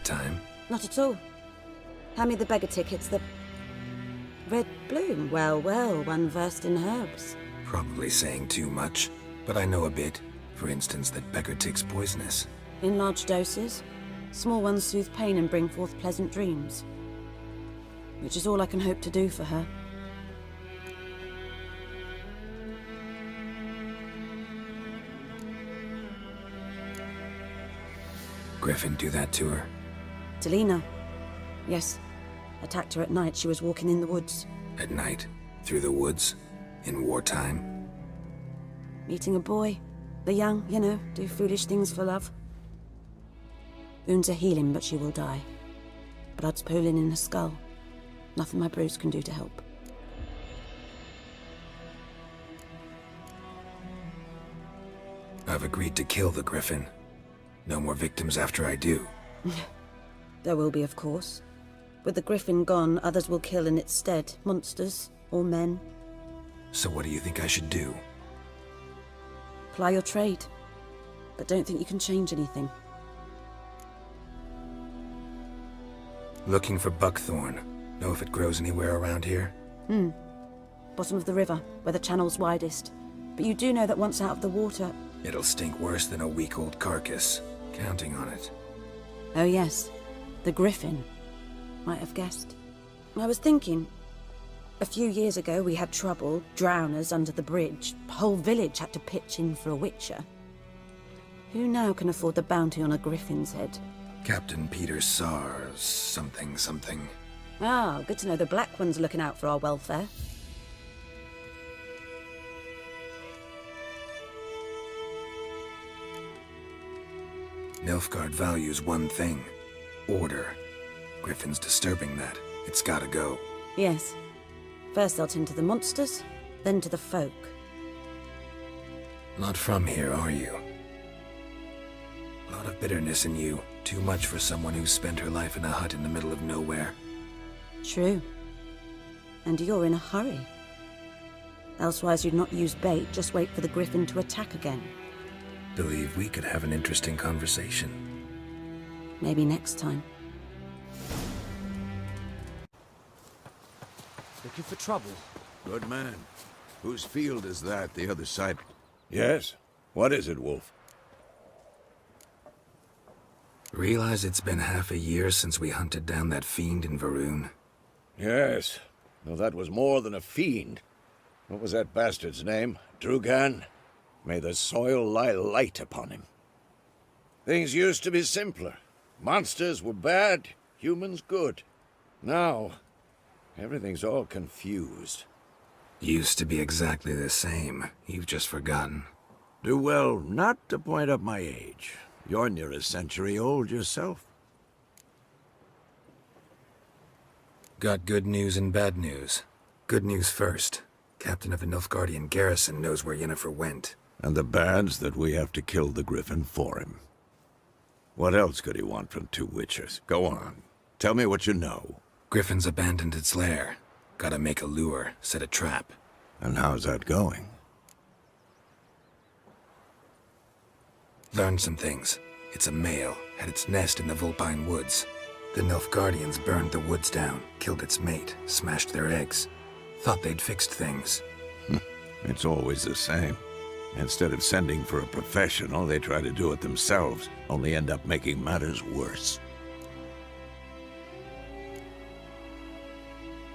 time. Not at all. Hand me the beggar tickets, the... Red bloom. Well, well, one versed in herbs. Probably saying too much, but I know a bit. For instance, that beggar tick's poisonous. In large doses. Small ones soothe pain and bring forth pleasant dreams. Which is all I can hope to do for her. Griffin do that to her? Delina. Yes. Attacked her at night. She was walking in the woods. At night? Through the woods? In wartime? Meeting a boy. The young, you know, do foolish things for love. Wounds are healing, but she will die. Blood's pooling in her skull. Nothing my bruise can do to help. I've agreed to kill the Griffin. No more victims after I do. There will be, of course. With the Griffin gone, others will kill in its stead. Monsters, or men. So what do you think I should do? Ply your trade. But don't think you can change anything. Looking for buckthorn. Know if it grows anywhere around here? Bottom of the river, where the channel's widest. But you do know that once out of the water... It'll stink worse than a week-old carcass. Counting on it. Oh yes, the Griffin. Might have guessed. I was thinking... A few years ago we had trouble, drowners under the bridge. Whole village had to pitch in for a witcher. Who now can afford the bounty on a Griffin's head? Captain Peter Sars, something. Ah, good to know the Black One's looking out for our welfare. Nilfgaard values one thing. Order. Griffin's disturbing that. It's gotta go. Yes. First they'll tend to the monsters, then to the folk. Not from here, are you? A lot of bitterness in you. Too much for someone who's spent her life in a hut in the middle of nowhere. True. And you're in a hurry. Elsewise you'd not use bait, just wait for the Griffin to attack again. Believe we could have an interesting conversation. Maybe next time. Looking for trouble? Good man. Whose field is that, the other side? Yes? What is it, Wolf? Realize it's been half a year since we hunted down that fiend in Varun? Yes. Though that was more than a fiend. What was that bastard's name? Drugan? May the soil lie light upon him. Things used to be simpler. Monsters were bad, humans good. Now, everything's all confused. Used to be exactly the same. You've just forgotten. Do well not to point up my age. You're near a century old yourself. Got good news and bad news. Good news first. Captain of a Nilfgaardian garrison knows where Yennefer went. And the bad's that we have to kill the Griffin for him. What else could he want from two witchers? Go on. Tell me what you know. Griffin's abandoned its lair. Gotta make a lure, set a trap. And how's that going? Learned some things. It's a male, had its nest in the Vulpine Woods. The Nilfgaardians burned the woods down, killed its mate, smashed their eggs. Thought they'd fixed things. It's always the same. Instead of sending for a professional, they try to do it themselves, only end up making matters worse.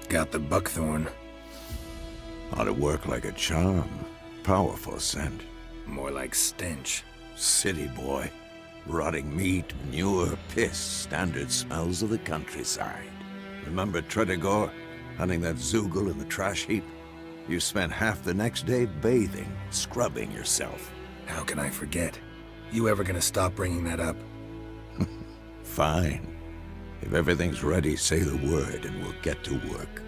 Got the buckthorn. Ought to work like a charm. Powerful scent. More like stench. City boy. Rotting meat, manure, piss, standard smells of the countryside. Remember Tredegor, hunting that Zoogle in the trash heap? You spent half the next day bathing, scrubbing yourself. How can I forget? You ever gonna stop bringing that up? Fine. If everything's ready, say the word and we'll get to work.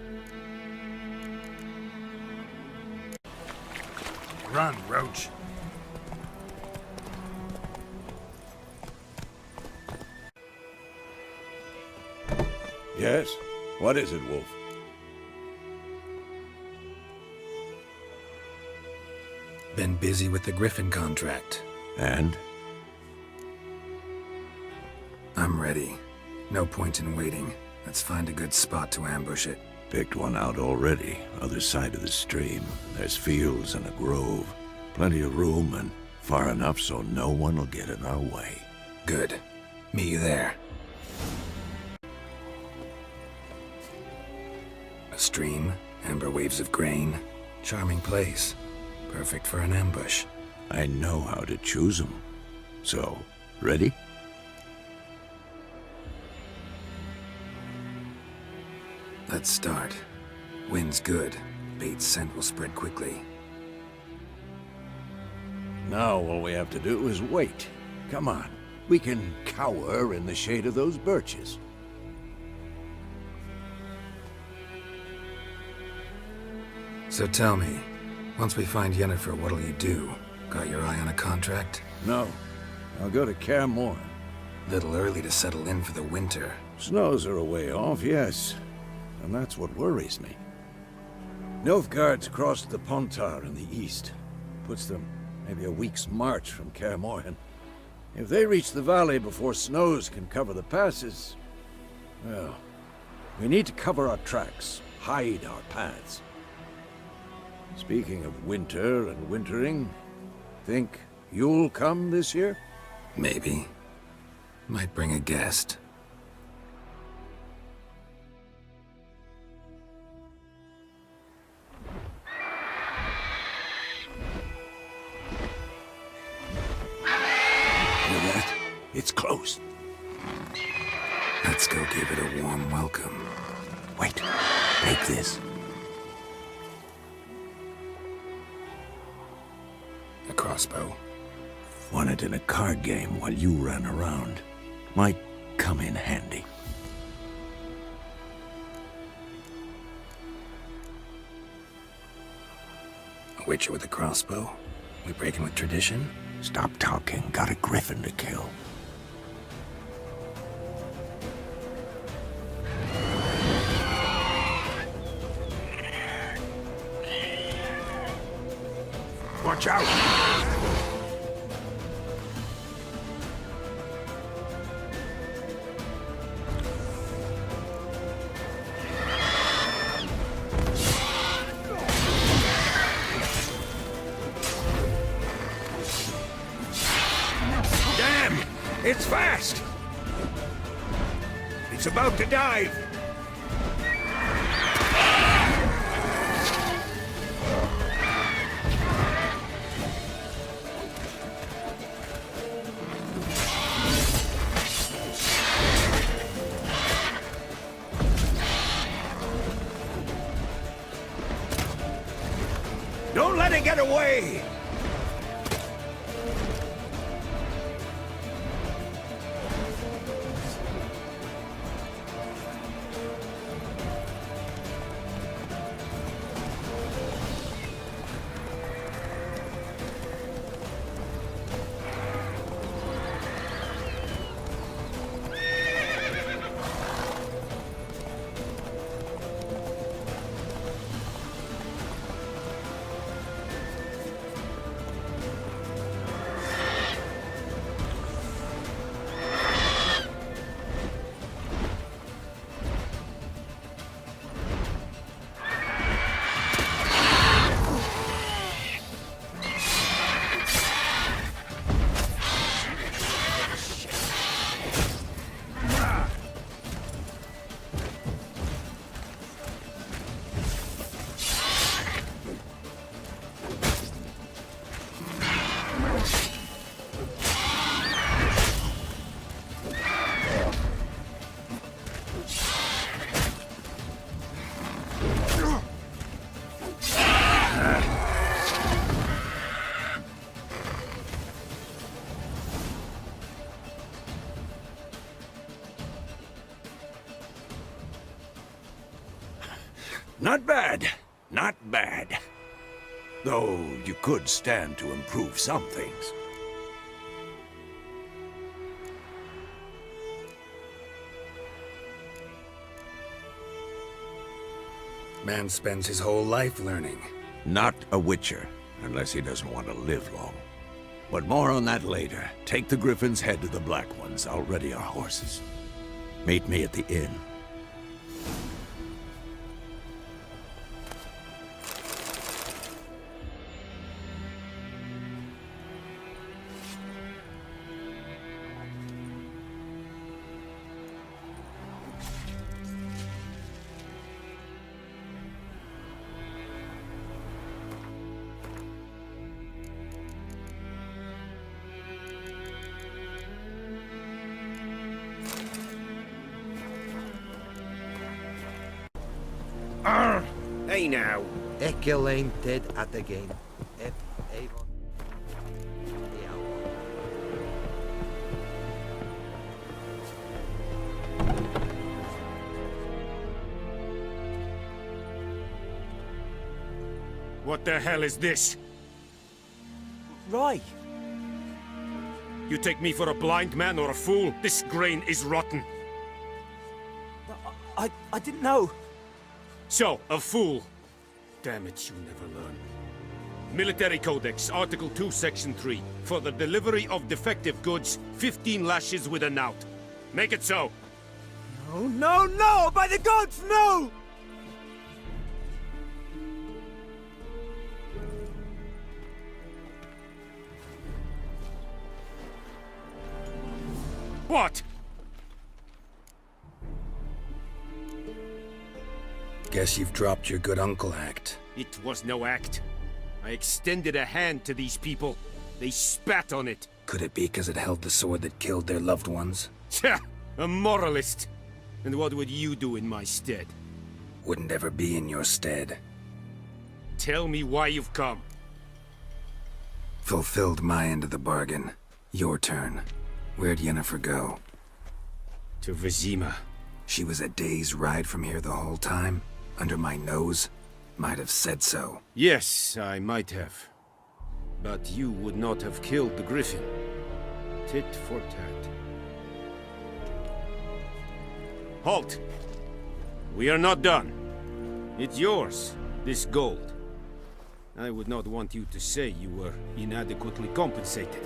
Run, Roach. Yes? What is it, Wolf? Been busy with the Griffin contract. And? I'm ready. No point in waiting. Let's find a good spot to ambush it. Picked one out already, other side of the stream. There's fields and a grove. Plenty of room and far enough so no one will get in our way. Good. Meet you there. A stream, amber waves of grain. Charming place. Perfect for an ambush. I know how to choose them. So, ready? Let's start. Wind's good. Bait's scent will spread quickly. Now all we have to do is wait. Come on. We can cower in the shade of those birches. So tell me, once we find Yennefer, what'll you do? Got your eye on a contract? No. I'll go to Kaer Morhen. Little early to settle in for the winter. Snows are a way off, yes. And that's what worries me. Nilfgaard's crossed the Pontar in the east. Puts them maybe a week's march from Kaer Morhen. If they reach the valley before snows can cover the passes, well, we need to cover our tracks, hide our paths. Speaking of winter and wintering, think you'll come this year? Maybe. Might bring a guest. Hear that? It's close. Let's go give it a warm welcome. Wait, take this. A crossbow. Won it in a card game while you ran around. Might come in handy. A witcher with a crossbow? We breaking with tradition? Stop talking. Got a griffin to kill. Watch out! Damn! It's fast! It's about to dive! Don't let it get away! Not bad. Not bad. Though you could stand to improve some things. Man spends his whole life learning. Not a witcher, unless he doesn't want to live long. But more on that later. Take the Griffin's head to the Black Ones. I'll ready our horses. Meet me at the inn. Hey now. Ekelain dead at again. Avon. What the hell is this? Right. You take me for a blind man or a fool? This grain is rotten. I didn't know. So, a fool. Damn it, you never learn. Military Codex, Article 2, Section 3. For the delivery of defective goods, 15 lashes with a knout. Make it so. No, no, no! By the gods, no! What? Guess you've dropped your good uncle act. It was no act. I extended a hand to these people. They spat on it. Could it be because it held the sword that killed their loved ones? Tja, a moralist. And what would you do in my stead? Wouldn't ever be in your stead. Tell me why you've come. Fulfilled my end of the bargain. Your turn. Where'd Yennefer go? To Vizima. She was a day's ride from here the whole time? Under my nose? Might have said so. Yes, I might have. But you would not have killed the Griffin. Tit for tat. Halt! We are not done. It's yours, this gold. I would not want you to say you were inadequately compensated.